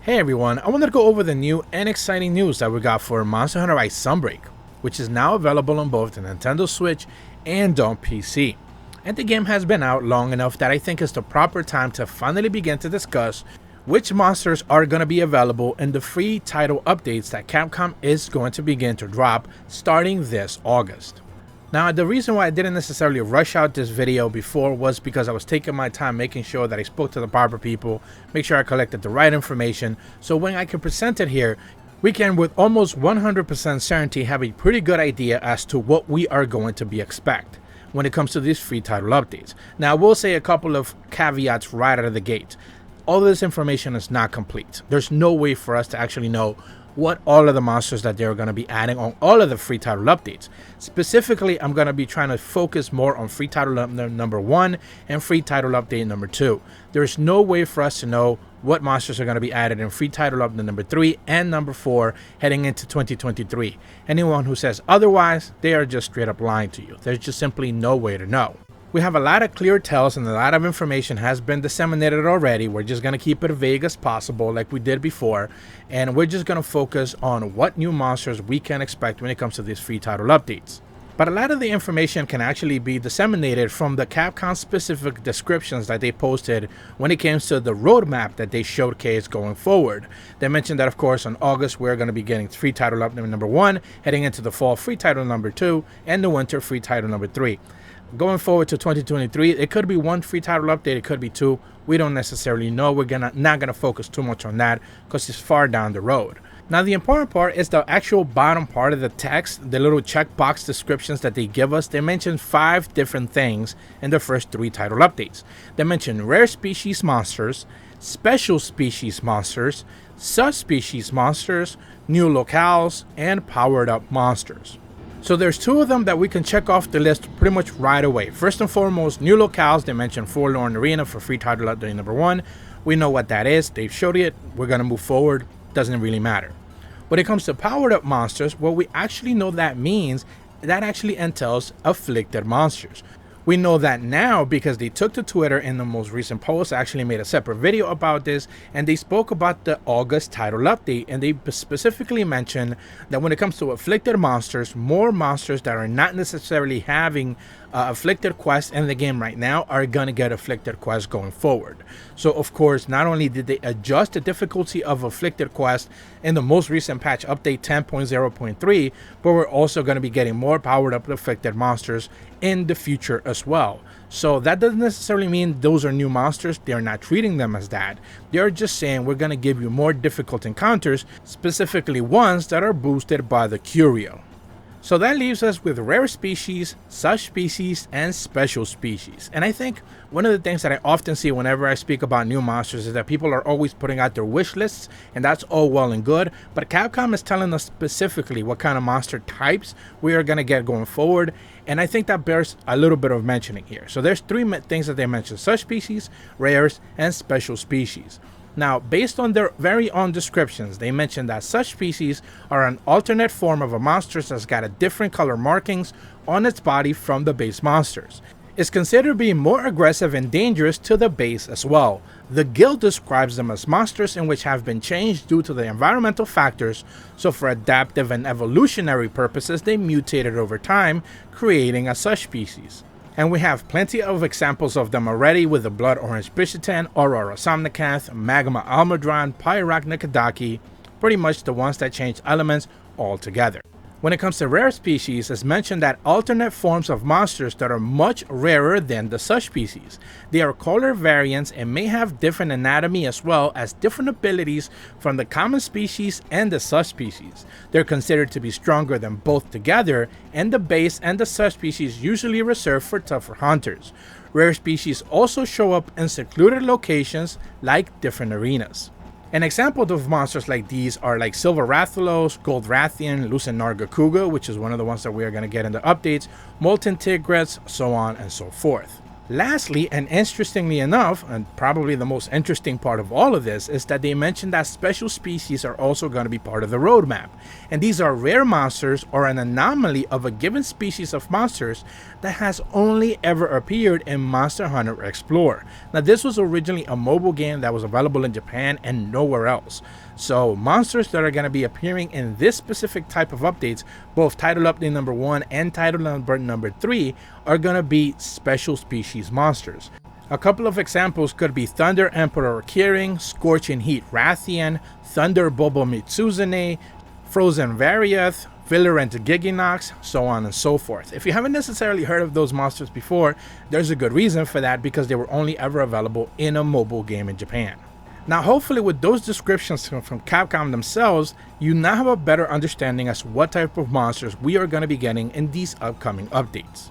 Hey everyone, I wanted to go over the new and exciting news that we got for Monster Hunter Rise Sunbreak, which is now available on both the Nintendo Switch and on PC. And the game has been out long enough that I think it's the proper time to finally begin to discuss which monsters are going to be available in the free title updates that Capcom is going to begin to drop starting this August. Now, the reason why I didn't necessarily rush out this video before was because I was taking my time making sure that I spoke to the proper people, make sure I collected the right information, so when I can present it here, we can with almost 100% certainty have a pretty good idea as to what we are going to be expect when it comes to these free title updates. Now, I will say a couple of caveats right out of the gate. All of this information is not complete. There's no way for us to actually know what all of the monsters that they're going to be adding on all of the free title updates. Specifically, I'm going to be trying to focus more on free title number 1 and free title update number 2. There's no way for us to know what monsters are going to be added in free title update number 3 and number 4 heading into 2023. Anyone who says otherwise, they are just straight up lying to you. There's just simply no way to know. We have a lot of clear tells and a lot of information has been disseminated already. We're just going to keep it vague as possible like we did before. And we're just going to focus on what new monsters we can expect when it comes to these free title updates. But a lot of the information can actually be disseminated from the Capcom specific descriptions that they posted when it came to the roadmap that they showcased going forward. They mentioned that, of course, in August, we're going to be getting free title update number 1, heading into the fall free title number 2, and the winter free title number 3. Going forward to 2023, it could be 1 free title update, it could be 2. We don't necessarily know. We're not gonna focus too much on that because it's far down the road. Now, the important part is the actual bottom part of the text, the little checkbox descriptions that they give us. They mention 5 different things in the first 3 title updates. They mention rare species monsters, special species monsters, subspecies monsters, new locales, and powered up monsters. So there's 2 of them that we can check off the list pretty much right away. First and foremost, new locales. They mentioned Forlorn Arena for free title update number 1. We know what that is. They've showed it. We're going to move forward. Doesn't really matter. When it comes to powered up monsters, what we actually know that means, that actually entails afflicted monsters. We know that now because they took to Twitter in the most recent post, actually made a separate video about this, and they spoke about the August title update, and they specifically mentioned that when it comes to afflicted monsters, more monsters that are not necessarily having afflicted quests in the game right now are gonna get afflicted quests going forward. So of course, not only did they adjust the difficulty of afflicted quests in the most recent patch update 10.0.3, but we're also going to be getting more powered up afflicted monsters in the future as well. So that doesn't necessarily mean those are new monsters. They're not treating them as that. They're just saying we're going to give you more difficult encounters, specifically ones that are boosted by the Curio. So that leaves us with rare species, subspecies, and special species. And I think one of the things that I often see whenever I speak about new monsters is that people are always putting out their wish lists, and that's all well and good, but Capcom is telling us specifically what kind of monster types we are going to get going forward, and I think that bears a little bit of mentioning here. So there's 3 things that they mentioned: subspecies, rares, and special species. Now, based on their very own descriptions, they mentioned that such species are an alternate form of a monster that's got a different color markings on its body from the base monsters. It's considered to be more aggressive and dangerous to the base as well. The guild describes them as monsters in which have been changed due to the environmental factors, so for adaptive and evolutionary purposes they mutated over time, creating a subspecies. And we have plenty of examples of them already with the Blood Orange Bishitan, Aurora Somnicanth, Magma Almudron, Pyrak Nikadaki, pretty much the ones that change elements altogether. When it comes to rare species, it's mentioned that alternate forms of monsters that are much rarer than the subspecies. They are color variants and may have different anatomy as well as different abilities from the common species and the subspecies. They're considered to be stronger than both together, and the base and the subspecies usually reserved for tougher hunters. Rare species also show up in secluded locations like different arenas. An example of monsters like these are like Silver Rathalos, Gold Rathian, Lucent Nargacuga, which is one of the ones that we are going to get in the updates, Molten Tigrex, so on and so forth. Lastly, and interestingly enough, and probably the most interesting part of all of this, is that they mentioned that special species are also going to be part of the roadmap. And these are rare monsters or an anomaly of a given species of monsters that has only ever appeared in Monster Hunter Explorer. Now, this was originally a mobile game that was available in Japan and nowhere else. So monsters that are going to be appearing in this specific type of updates, both title update number 1 and title number 3, are going to be special species monsters. A couple of examples could be Thunder Emperor Kirin, Scorching Heat Rathian, Thunder Bobo Mitsuzune, Frozen Variath, Virulent Giginox, so on and so forth. If you haven't necessarily heard of those monsters before, there's a good reason for that, because they were only ever available in a mobile game in Japan. Now, hopefully with those descriptions from Capcom themselves, you now have a better understanding as to what type of monsters we are going to be getting in these upcoming updates.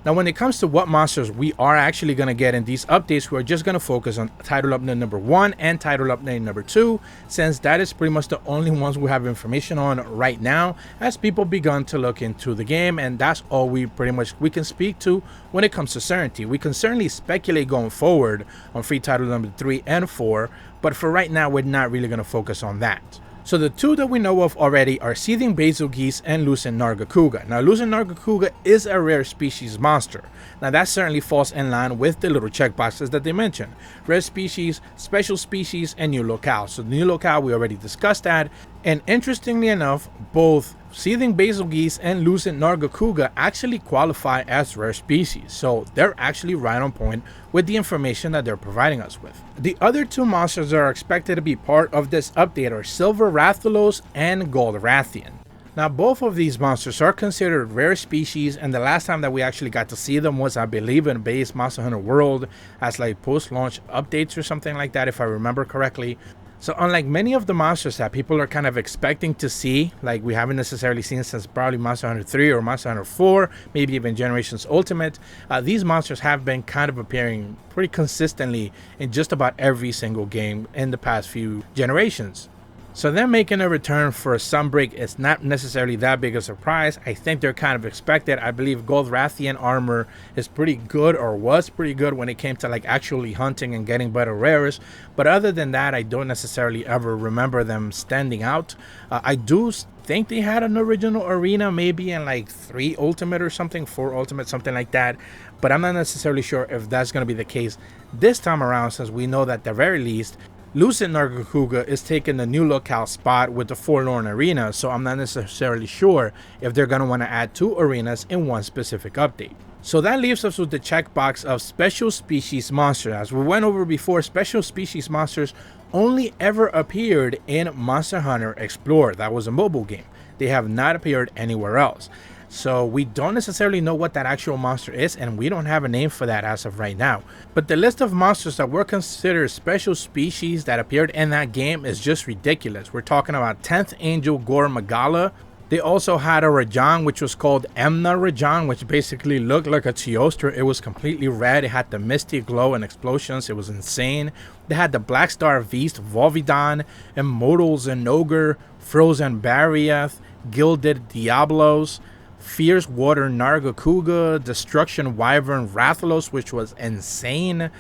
Now, when it comes to what monsters we are actually going to get in these updates, we're just going to focus on title update number 1 and title update number 2, since that is pretty much the only ones we have information on right now, as people begun to look into the game, and that's all we can speak to when it comes to certainty. We can certainly speculate going forward on free title number 3 and 4, but for right now, we're not really going to focus on that. So the two that we know of already are Seething Basil Geese and Lucent Nargacuga. Now, Lucent Nargacuga is a rare species monster. Now, that certainly falls in line with the little checkboxes that they mentioned. Rare species, special species, and new locale. So the new locale, we already discussed that. And interestingly enough, both Seething Basil Geese and Lucent Nargacuga actually qualify as rare species. So they're actually right on point with the information that they're providing us with. The other two monsters that are expected to be part of this update are Silver Rathalos and Gold Rathian. Now, both of these monsters are considered rare species, and the last time that we actually got to see them was, I believe, in base Monster Hunter World as like post-launch updates or something like that, if I remember correctly. So unlike many of the monsters that people are kind of expecting to see, like we haven't necessarily seen since probably Monster Hunter 3 or Monster Hunter 4, maybe even Generations Ultimate, these monsters have been kind of appearing pretty consistently in just about every single game in the past few generations. So them making a return for Sunbreak is not necessarily that big a surprise. I think they're kind of expected. I believe Gold Rathian armor is pretty good, or was pretty good, when it came to like actually hunting and getting better rares. But other than that, I don't necessarily ever remember them standing out. I do think they had an original arena, maybe in like 3 Ultimate or something, 4 Ultimate, something like that. But I'm not necessarily sure if that's going to be the case this time around, since we know that at the very least, Lucent Nargacuga is taking the new locale spot with the Forlorn Arena, so I'm not necessarily sure if they're going to want to add 2 arenas in one specific update. So that leaves us with the checkbox of Special Species Monster. As we went over before, Special Species Monsters only ever appeared in Monster Hunter Explorer. That was a mobile game. They have not appeared anywhere else. So we don't necessarily know what that actual monster is, and we don't have a name for that as of right now. But the list of monsters that were considered special species that appeared in that game is just ridiculous. We're talking about 10th Angel Gore Magala. They also had a Rajang, which was called Emna Rajang, which basically looked like a Teostra. It was completely red. It had the misty glow and explosions. It was insane. They had the Black Star Beast Volvidan, Immortal Zenogre, Frozen Variath, Gilded Diablos, Fierce Water Nargacuga, Destruction Wyvern Rathalos, which was insane.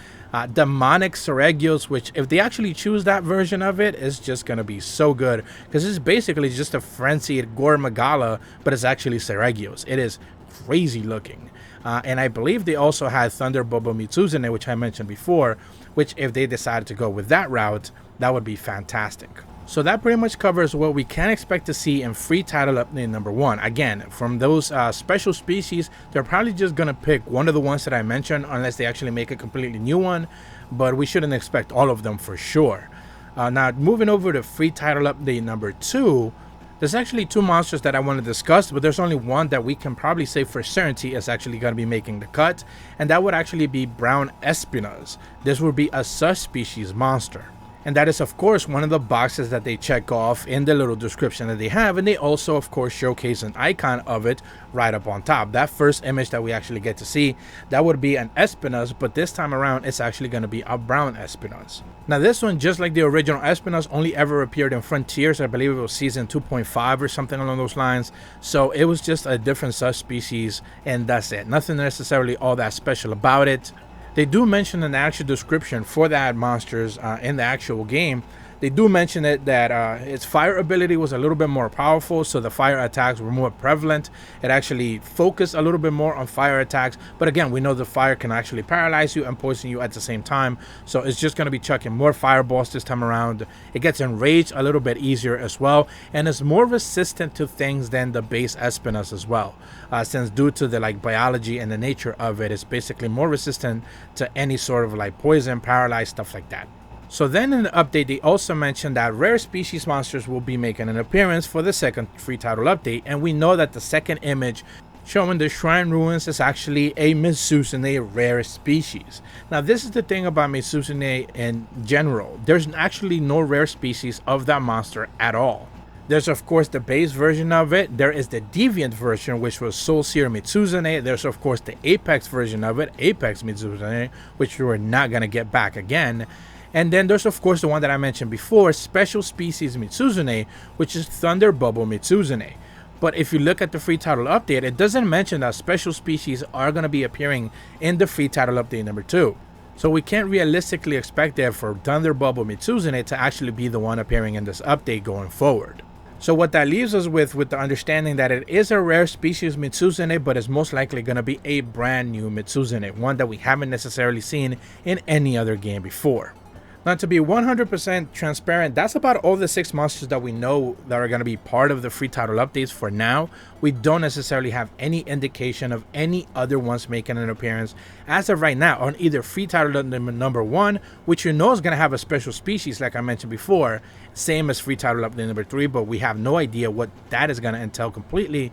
Demonic Seregios, which if they actually choose that version of it, is just going to be so good, because it's basically just a frenzied Gore Magala, but it's actually Seregios. It is crazy looking. And I believe they also had Thunder Bobo Mitsuzune, which I mentioned before, which if they decided to go with that route, that would be fantastic. So that pretty much covers what we can expect to see in free title update number 1. Again, from those special species, they're probably just going to pick one of the ones that I mentioned, unless they actually make a completely new one, but we shouldn't expect all of them for sure. Now, moving over to free title update number 2, there's actually 2 monsters that I want to discuss, but there's only one that we can probably say for certainty is actually going to be making the cut, and that would actually be Brown Espinas. This would be a subspecies monster. And that is, of course, one of the boxes that they check off in the little description that they have. And they also, of course, showcase an icon of it right up on top. That first image that we actually get to see, that would be an Espinas, but this time around, it's actually going to be a Brown Espinas. Now, this one, just like the original Espinas, only ever appeared in Frontiers. I believe it was season 2.5 or something along those lines. So it was just a different subspecies, and that's it. Nothing necessarily all that special about it. They do mention in the actual description for that monsters in the actual game. They do mention it that its fire ability was a little bit more powerful, so the fire attacks were more prevalent. It actually focused a little bit more on fire attacks, but again, we know the fire can actually paralyze you and poison you at the same time, so it's just going to be chucking more fireballs this time around. It gets enraged a little bit easier as well, and is more resistant to things than the base Espinas as well, since due to the biology and the nature of it, it's basically more resistant to any sort of poison, paralyze, stuff like that. So then in the update, they also mentioned that rare species monsters will be making an appearance for the second free title update, and we know that the second image showing the shrine ruins is actually a Mitsuzune rare species. Now this is the thing about Mitsuzune in general, there's actually no rare species of that monster at all. There's of course the base version of it, there is the deviant version which was Soul Seer Mitsuzune, there's of course the Apex version of it, Apex Mitsuzune, which we're not going to get back again. And then there's of course the one that I mentioned before, Special Species Mitsuzune, which is Thunder Bubble Mitsuzune. But if you look at the free title update, it doesn't mention that special species are going to be appearing in the free title update number 2. So we can't realistically expect that for Thunder Bubble Mitsuzune to actually be the one appearing in this update going forward. So what that leaves us with the understanding that it is a rare species Mitsuzune, but it's most likely going to be a brand new Mitsuzune, one that we haven't necessarily seen in any other game before. Now, to be 100% transparent, that's about all the 6 monsters that we know that are going to be part of the free title updates for now. We don't necessarily have any indication of any other ones making an appearance as of right now on either free title number 1, which you know is going to have a special species like I mentioned before, same as free title update number 3, but we have no idea what that is going to entail completely.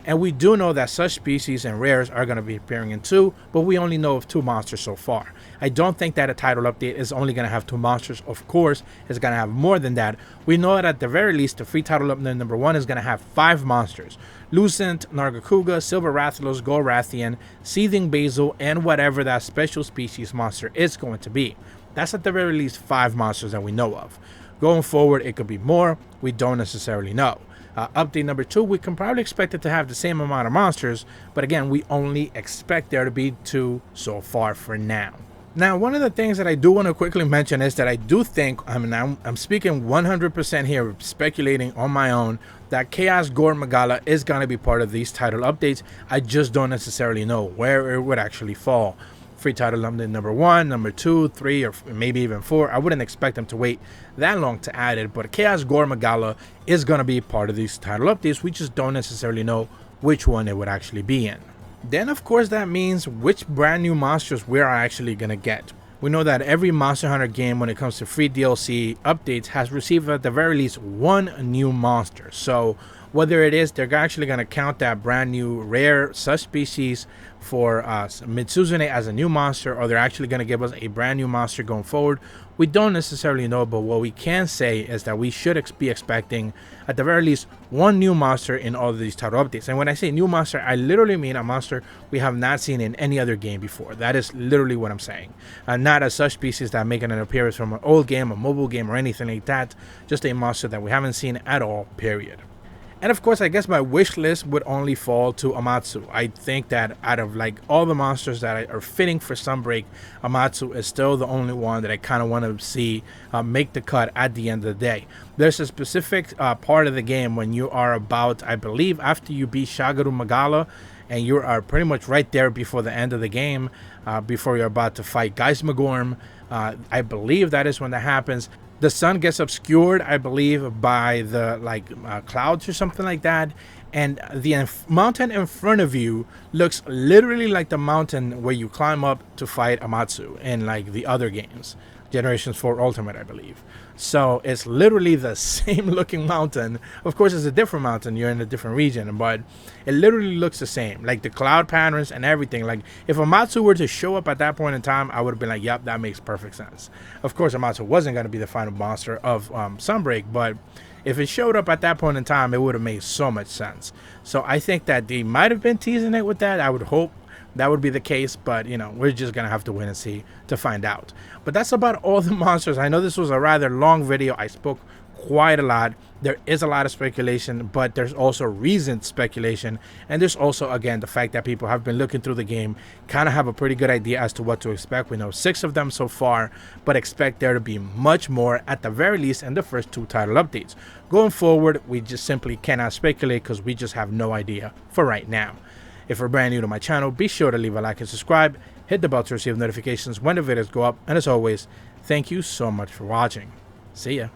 And we do know that such species and rares are going to be appearing in 2, but we only know of 2 monsters so far. I don't think that a title update is only going to have 2 monsters. Of course, it's going to have more than that. We know that at the very least, the free title update number 1 is going to have 5 monsters. Lucent, Nargacuga, Silver Rathalos, Gold Rathian, Seething Basil, and whatever that special species monster is going to be. That's at the very least 5 monsters that we know of. Going forward, it could be more. We don't necessarily know. Update number 2, we can probably expect it to have the same amount of monsters, but again, we only expect there to be 2 so far for now. Now, one of the things that I do want to quickly mention is that I do think, I'm speaking 100% here, speculating on my own, that Chaos Gore Magala is going to be part of these title updates. I just don't necessarily know where it would actually fall. Free title update number 1, number 2, 3, or maybe even 4. I wouldn't expect them to wait that long to add it, but Chaos Gore Magala is going to be part of these title updates. We just don't necessarily know which one it would actually be in. Then of course that means which brand new monsters we are actually going to get. We know that every Monster Hunter game when it comes to free DLC updates has received at the very least 1 new monster. So whether it is they're actually going to count that brand new rare subspecies for Mitsuzune as a new monster, or they're actually going to give us a brand new monster going forward, we don't necessarily know. But what we can say is that we should be expecting at the very least 1 new monster in all of these title updates. And when I say new monster, I literally mean a monster we have not seen in any other game before. That is literally what I'm saying. Not a subspecies that making an appearance from an old game, a mobile game, or anything like that. Just a monster that we haven't seen at all, period. And of course, I guess my wish list would only fall to Amatsu. I think that out of all the monsters that are fitting for Sunbreak, Amatsu is still the only one that I kind of want to see make the cut at the end of the day. There's a specific part of the game when you are about, I believe, after you beat Shagaru Magala, and you are pretty much right there before the end of the game, before you're about to fight Geismagorm. I believe that is when that happens. The sun gets obscured, I believe, by the clouds or something like that, and the mountain in front of you looks literally like the mountain where you climb up to fight Amatsu in the other games, Generations 4 Ultimate, I believe. So it's literally the same looking mountain. Of course, it's a different mountain. You're in a different region, but it literally looks the same. The cloud patterns and everything. If Amatsu were to show up at that point in time, I would have been like, yep, that makes perfect sense. Of course, Amatsu wasn't going to be the final monster of Sunbreak, but if it showed up at that point in time, it would have made so much sense. So I think that they might have been teasing it with that. I would hope that would be the case, but we're just gonna have to wait and see to find out. But that's about all the monsters. I know this was a rather long video. I spoke quite a lot. There is a lot of speculation, but there's also reasoned speculation. And there's also, again, the fact that people have been looking through the game, kind of have a pretty good idea as to what to expect. We know 6 of them so far, but expect there to be much more at the very least in the first 2 title updates. Going forward, we just simply cannot speculate because we just have no idea for right now. If you're brand new to my channel, be sure to leave a like and subscribe. Hit the bell to receive notifications when the videos go up. And as always, thank you so much for watching. See ya.